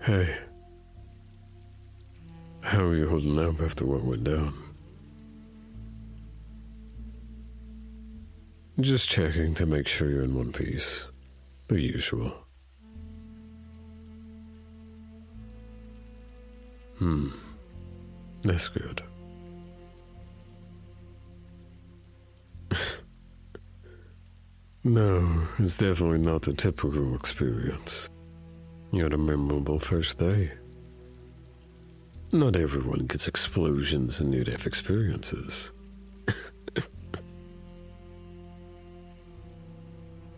Hey. How are you holding up after what went down? Just checking to make sure you're in one piece. The usual. That's good. No, it's definitely not the typical experience. You had a memorable first day. Not everyone gets explosions and near-death experiences.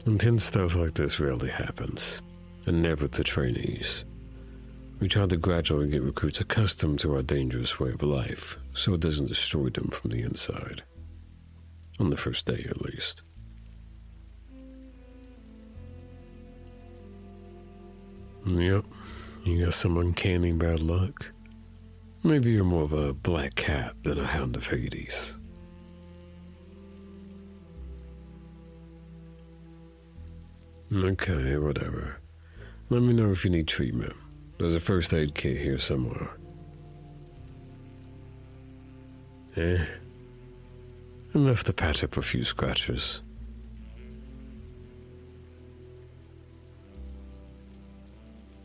Intense stuff like this rarely happens, and never to trainees. We try to gradually get recruits accustomed to our dangerous way of life, so it doesn't destroy them from the inside. On the first day, at least. Yep, you got some uncanny bad luck. Maybe you're more of a black cat than a hound of Hades. Okay, whatever. Let me know if you need treatment. There's a first aid kit here somewhere. Enough to patch up a few scratches.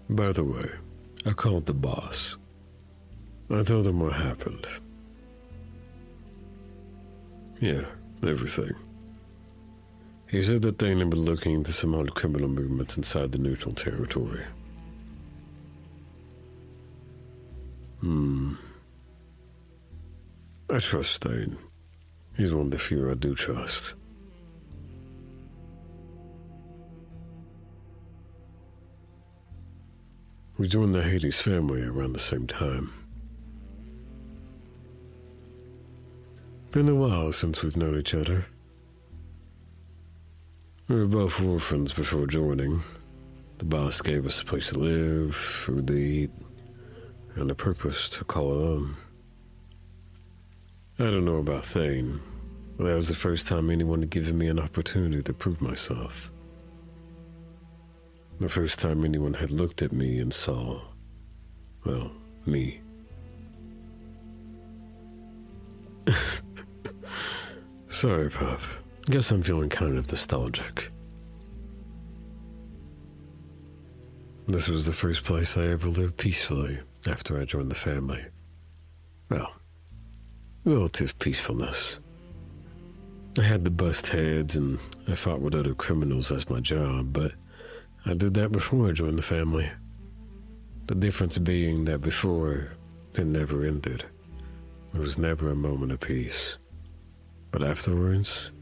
By the way, I called the boss. I told him what happened. Yeah, everything. He said that they had been looking into some odd criminal movements inside the neutral territory. I trust Stain. He's one of the few I do trust. We joined the Hades family around the same time. Been a while since we've known each other. We were both orphans before joining. The boss gave us a place to live, food to eat, and a purpose to call it on. I don't know about Thane, but that was the first time anyone had given me an opportunity to prove myself. The first time anyone had looked at me and saw, well, me. Sorry, Pop. Guess I'm feeling kind of nostalgic. This was the first place I ever lived peacefully after I joined the family. Well, relative peacefulness. I had to bust heads and I fought with other criminals as my job, but I did that before I joined the family. The difference being that before, it never ended. There was never a moment of peace. But afterwards,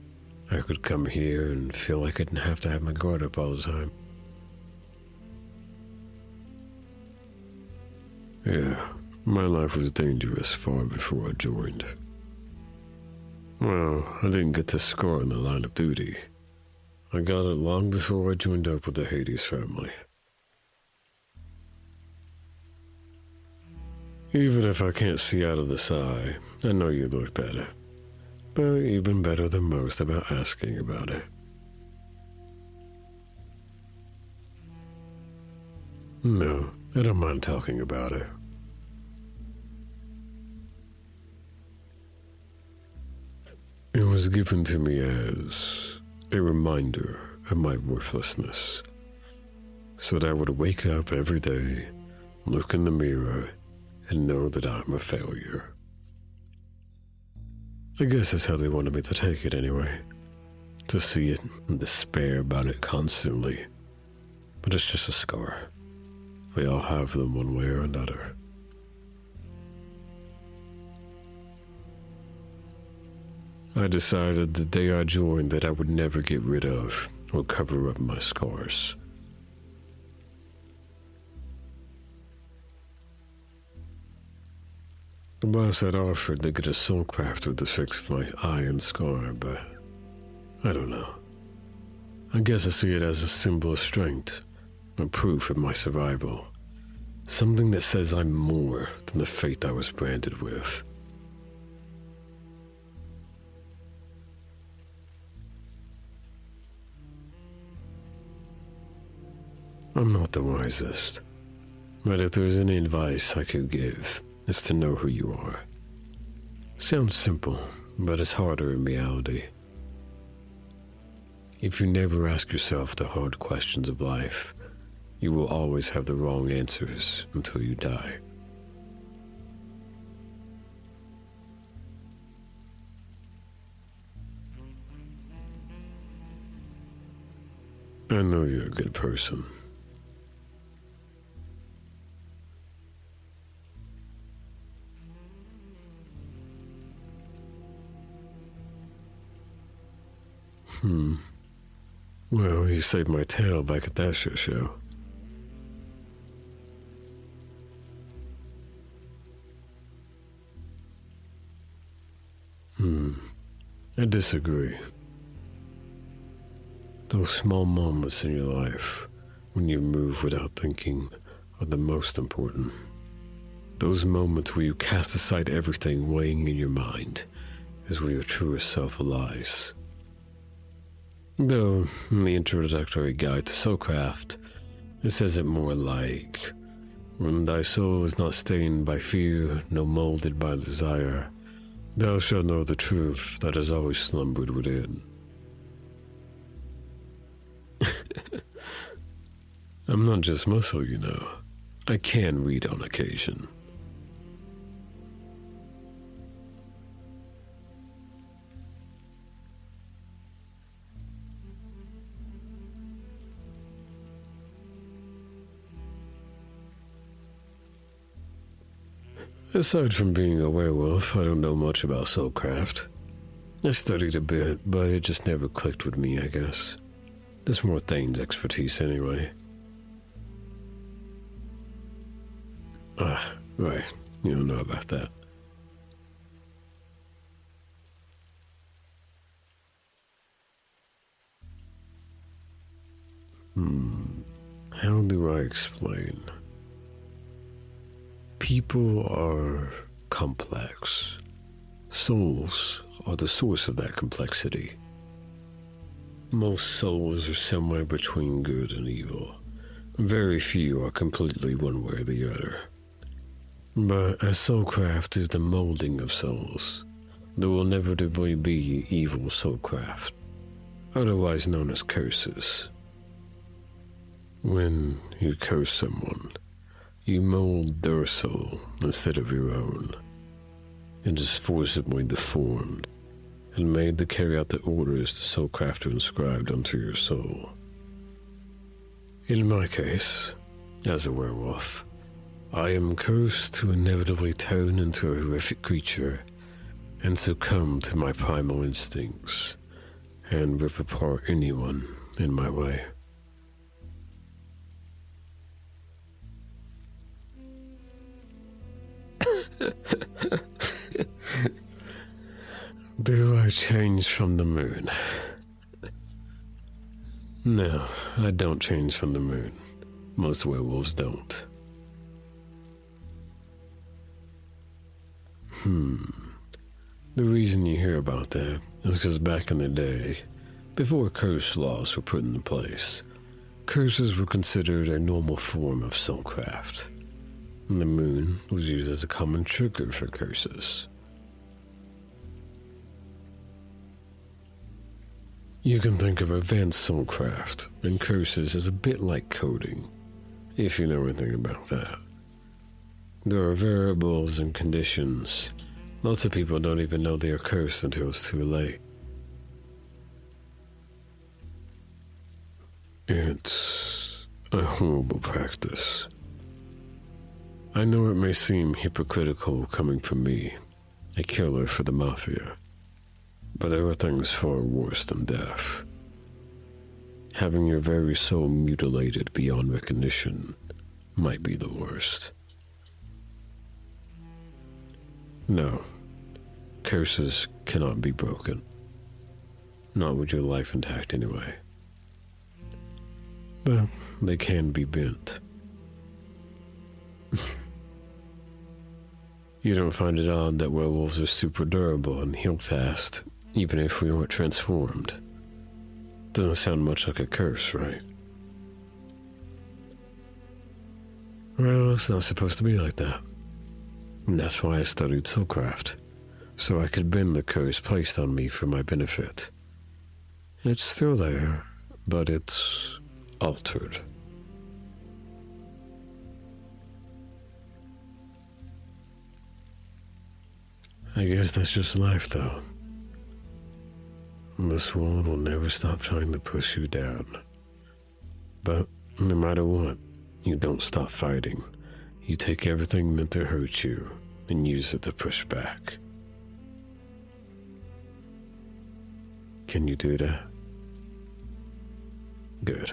I could come here and feel like I didn't have to have my guard up all the time. Yeah, my life was dangerous far before I joined. Well, I didn't get to score in the line of duty. I got it long before I joined up with the Hades family. Even if I can't see out of this eye, I know you looked at it. But you've been better than most about asking about it. No, I don't mind talking about it. It was given to me as a reminder of my worthlessness, so that I would wake up every day, look in the mirror, and know that I'm a failure. I guess that's how they wanted me to take it anyway. To see it and despair about it constantly. But it's just a scar. We all have them one way or another. I decided the day I joined that I would never get rid of or cover up my scars. The boss had offered to get a soul crafter to fix my eye and scar, but I don't know. I guess I see it as a symbol of strength, a proof of my survival. Something that says I'm more than the fate I was branded with. I'm not the wisest. But if there's any advice I could give, it's to know who you are. Sounds simple, but it's harder in reality. If you never ask yourself the hard questions of life, you will always have the wrong answers until you die. I know you're a good person. Well, you saved my tail back at that shit show. I disagree. Those small moments in your life, when you move without thinking, are the most important. Those moments where you cast aside everything weighing in your mind is where your truest self lies. Though, in the introductory guide to Soulcraft, it says it more like, when thy soul is not stained by fear, nor molded by desire, thou shalt know the truth that has always slumbered within. I'm not just muscle, you know. I can read on occasion. Aside from being a werewolf, I don't know much about soulcraft. I studied a bit, but it just never clicked with me, I guess. That's more Thane's expertise anyway. Right. You don't know about that. How do I explain? People are complex. Souls are the source of that complexity. Most souls are somewhere between good and evil. Very few are completely one way or the other. But as soulcraft is the molding of souls, there will inevitably be evil soulcraft, otherwise known as curses. When you curse someone, you mold their soul instead of your own. It is forcibly deformed and made to carry out the orders the soulcrafter inscribed onto your soul. In my case, as a werewolf, I am cursed to inevitably turn into a horrific creature and succumb to my primal instincts and rip apart anyone in my way. Do I change from the moon? No, I don't change from the moon. Most werewolves don't. The reason you hear about that is because back in the day, before curse laws were put into place, curses were considered a normal form of soulcraft. And the moon was used as a common trigger for curses. You can think of advanced soulcraft and curses as a bit like coding, if you know anything about that. There are variables and conditions. Lots of people don't even know they are cursed until it's too late. It's a horrible practice. I know it may seem hypocritical coming from me, a killer for the Mafia, but there are things far worse than death. Having your very soul mutilated beyond recognition might be the worst. No, curses cannot be broken. Not with your life intact anyway. But they can be bent. You don't find it odd that werewolves are super durable and heal fast, even if we weren't transformed? Doesn't sound much like a curse, right? Well, it's not supposed to be like that. And that's why I studied soulcraft, so I could bend the curse placed on me for my benefit. It's still there, but it's altered. I guess that's just life, though. This world will never stop trying to push you down. But no matter what, you don't stop fighting. You take everything meant to hurt you and use it to push back. Can you do that? Good.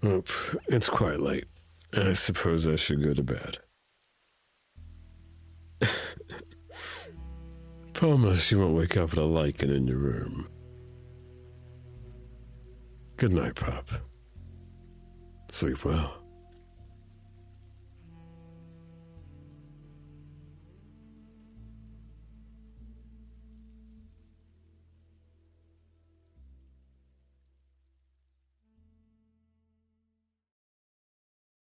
Oop, it's quite late. I suppose I should go to bed. Promise you won't wake up with a lichen in your room. Good night, Pop. Sleep well.